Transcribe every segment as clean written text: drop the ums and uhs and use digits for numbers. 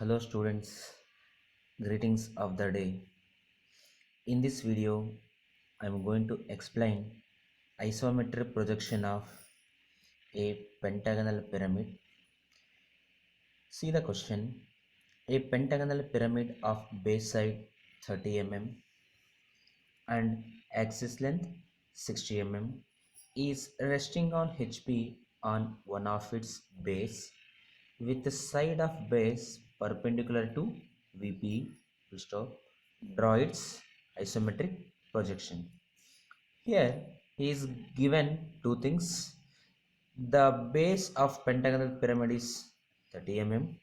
Hello students, greetings of the day. In this video, I am going to explain isometric projection of a pentagonal pyramid. See the question. A pentagonal pyramid of base side 30 mm and axis length 60 mm is resting on HP on one of its base with the side of base perpendicular to VP. Full stop. Draw its isometric projection. Here he is given two things. The base of pentagonal pyramid is 30 mm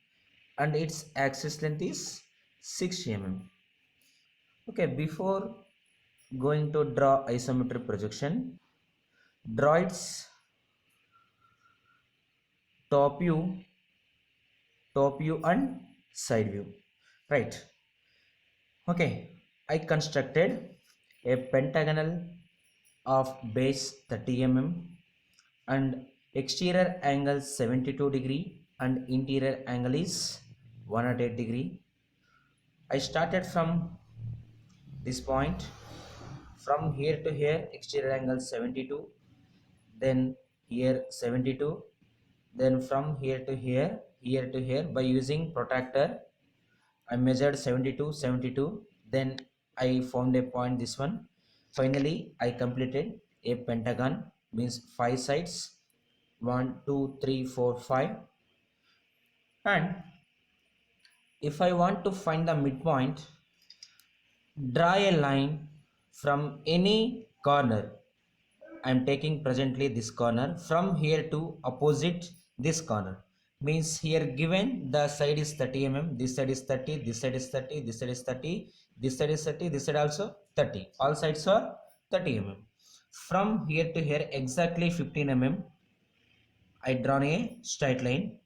and its axis length is 60 mm. Okay, before going to draw isometric projection, draw its top view, and side view. Right. Okay, I constructed a pentagonal of base 30 mm and exterior angle 72° and interior angle is 108°. I started from this point, from here to here exterior angle 72, then here 72, then from here to here by using protractor I measured 72, then I found a point, this one. Finally, I completed a pentagon, means 5 sides, 1, 2, 3, 4, 5. And if I want to find the midpoint, draw a line from any corner. I am taking presently this corner from here to opposite this corner. Means here given the side is 30 mm, this side is 30, this side is 30, this side is 30, this side is 30, this side also 30. All sides are 30 mm. From here to here exactly 15 mm. I drawn a straight line.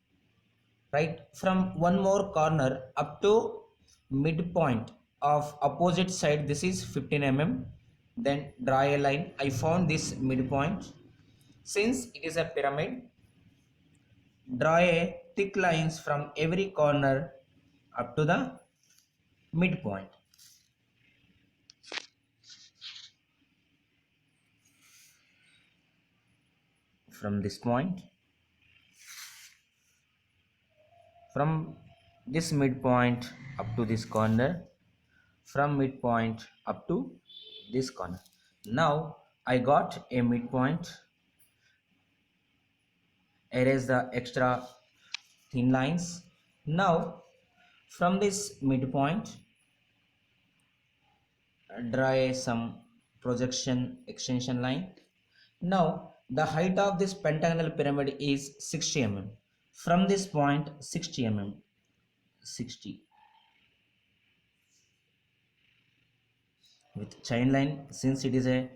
Right, from one more corner up to midpoint of opposite side, this is 15 mm. Then draw a line. I found this midpoint. Since it is a pyramid, draw a thick lines from every corner up to the midpoint. From this point, from this midpoint up to this corner, from midpoint up to this corner. Now I got a midpoint. Erase the extra thin lines. Now from this midpoint, draw some projection extension line. Now the height of this pentagonal pyramid is 60 mm. From this point 60 mm, 60 with chain line, since it is a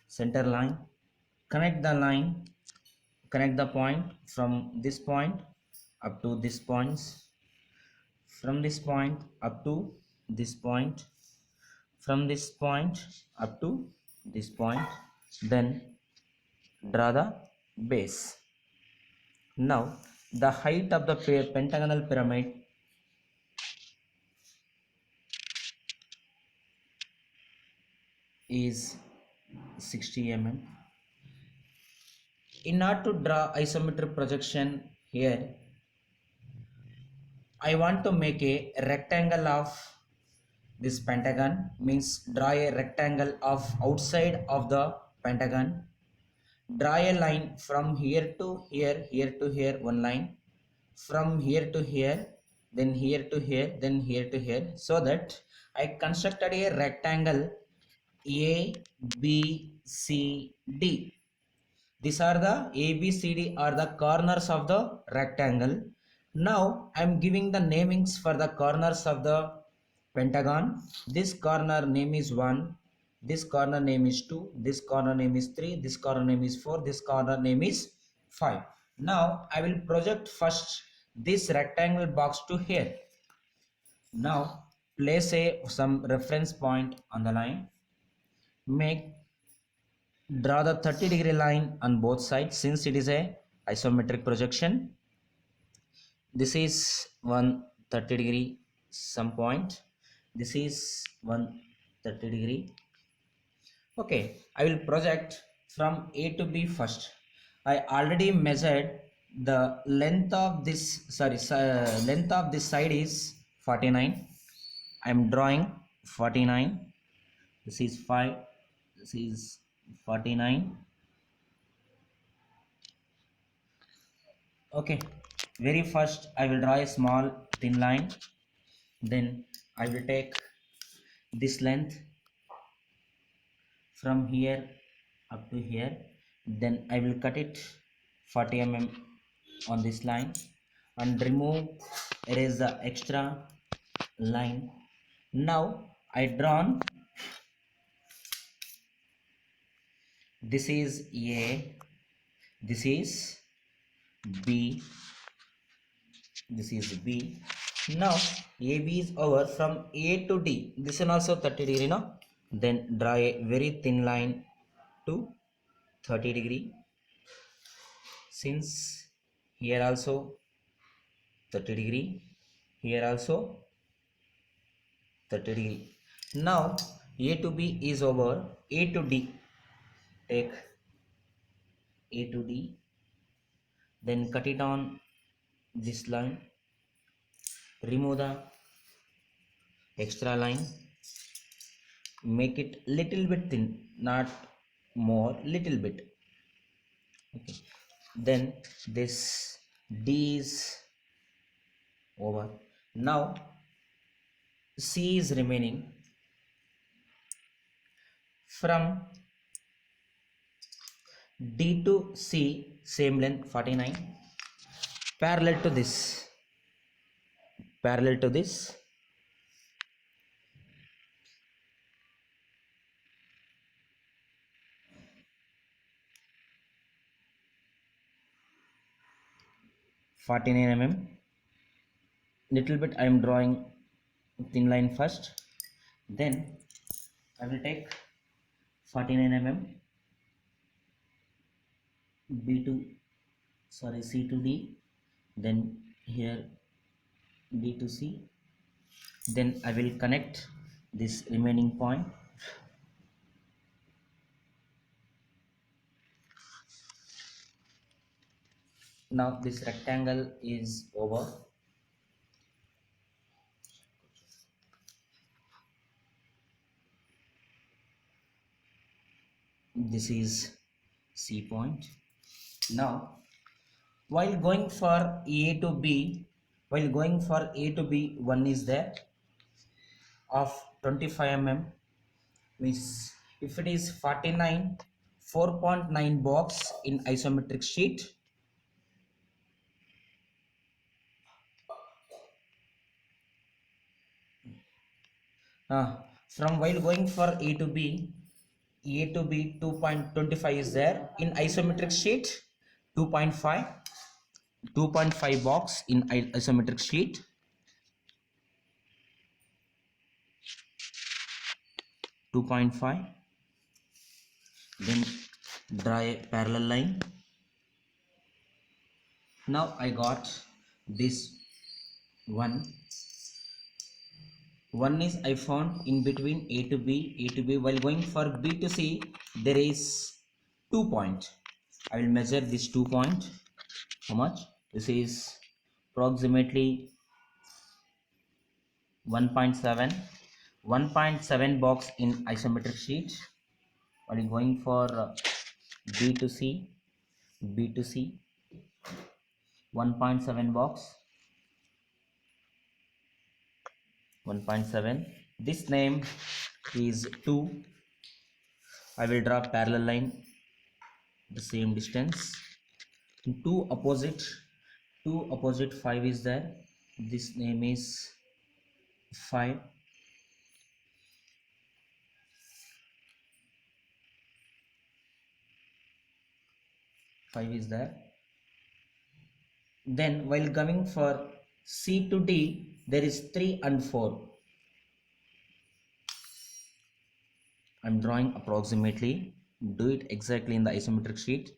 center line. Connect the line, connect the point from this point up to this points, from this point up to this point, from this point up to this point, then draw the base. Now the height of the pentagonal pyramid is 60 mm. In order to draw isometric projection here, I want to make a rectangle of this pentagon, means draw a rectangle of outside of the pentagon. Draw a line from here to here, one line. From here to here, then here to here, then here to here, so that I constructed a rectangle A, B, C, D. These are the A, B, C, D are the corners of the rectangle. Now I am giving the namings for the corners of the pentagon. This corner name is 1, this corner name is 2, this corner name is 3, this corner name is 4, this corner name is 5. Now I will project first this rectangle box to here. Now place some reference point on the line. Draw the 30-degree line on both sides, since it is a isometric projection. This is 130 degree some point. This is 130 degree. Okay, I will project from A to B first. I already measured the length of this, length of this side is 49. I am drawing 49. This is 5. This is 49. Okay, very first I will draw a small thin line. Then I will take this length from here up to here. Then I will cut it 40 on this line and erase the extra line. Now I drawn, this is A, this is B, this is B. Now AB is over from A to D. This is also 30 degree now. Then draw a very thin line to 30 degree. Since here also 30 degree, here also 30 degree. Now A to B is over. A to D, take A to D, then cut it on this line, remove the extra line, make it little bit thin, not more, little bit. Okay, then this D is over. Now C is remaining. From D to C, same length 49, parallel to this, parallel to this. Little bit I am drawing thin line first. Then I will take 49 B to C to D, then here D to C. Then I will connect this remaining point. Now this rectangle is over. This is C point. Now while going for A to B, one is there of 25 means if it is 49, 4.9 box in isometric sheet. From while going for A to B 2.25 is there in isometric sheet. 2.5 box in isometric sheet. 2.5. Then draw a parallel line. Now I got this one is I found in between A to B. While going for B to C, there is 2 point. I will measure this 2 point. How much? This is approximately 1.7 box in isometric sheet. While going for B to C, 1.7 box. 1.7. This name is 2. I will draw parallel line the same distance. 2 opposite 5 is there. This name is 5. Is there. Then while coming for C to D, there is 3 and 4. I'm drawing approximately. Do it exactly in the isometric sheet.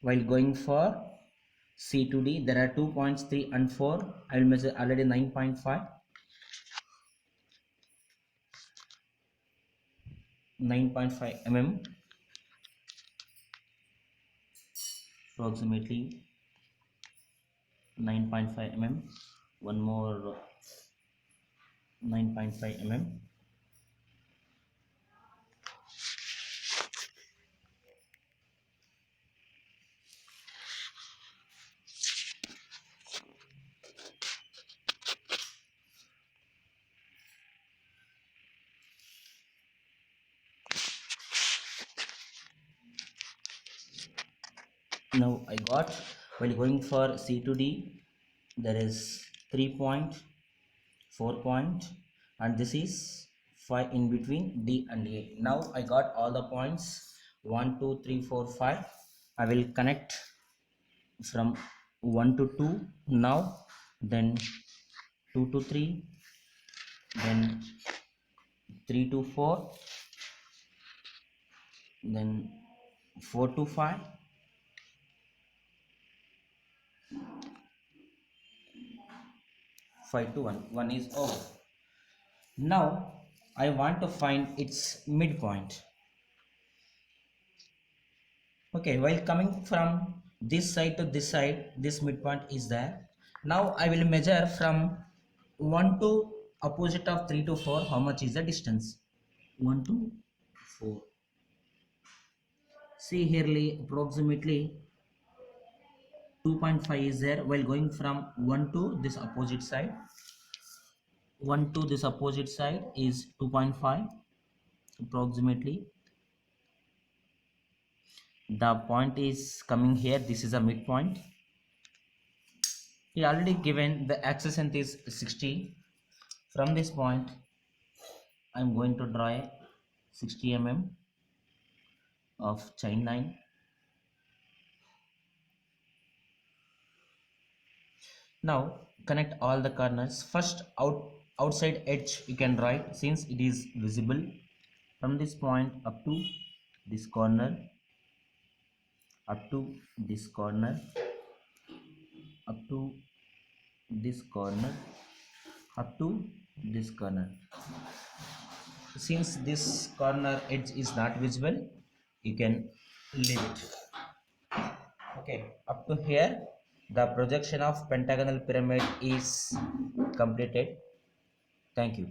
while going for C to D, there are 2 points 3 and 4. I will measure already 9.5 mm, approximately 9.5 mm. One more 9.5 mm. Now I got, while going for C to D, there is 3 point, 4 point, and this is 5 in between D and A. Now I got all the points 1 2 3 4 5. I will connect from 1 to 2 now, then 2 to 3, then 3 to 4, then 4 to 5, 5 to 1. 1 is over. Now I want to find its midpoint. Okay, while coming from this side to this side, this midpoint is there. Now I will measure from 1 to opposite of 3 to 4. How much is the distance? 1 to 4. See here, approximately 2.5 is there. While going from 1 to this opposite side, 1 to this opposite side is 2.5 approximately. The point is coming here. This is a midpoint. He already given the axis length is 60. From this point I am going to draw a 60 mm of chain line. Now connect all the corners. First outside edge you can draw it, since it is visible. From this point up to this corner, up to this corner, up to this corner, up to this corner. Since this corner edge is not visible, you can leave it. Okay, up to here the projection of pentagonal pyramid is completed. Thank you.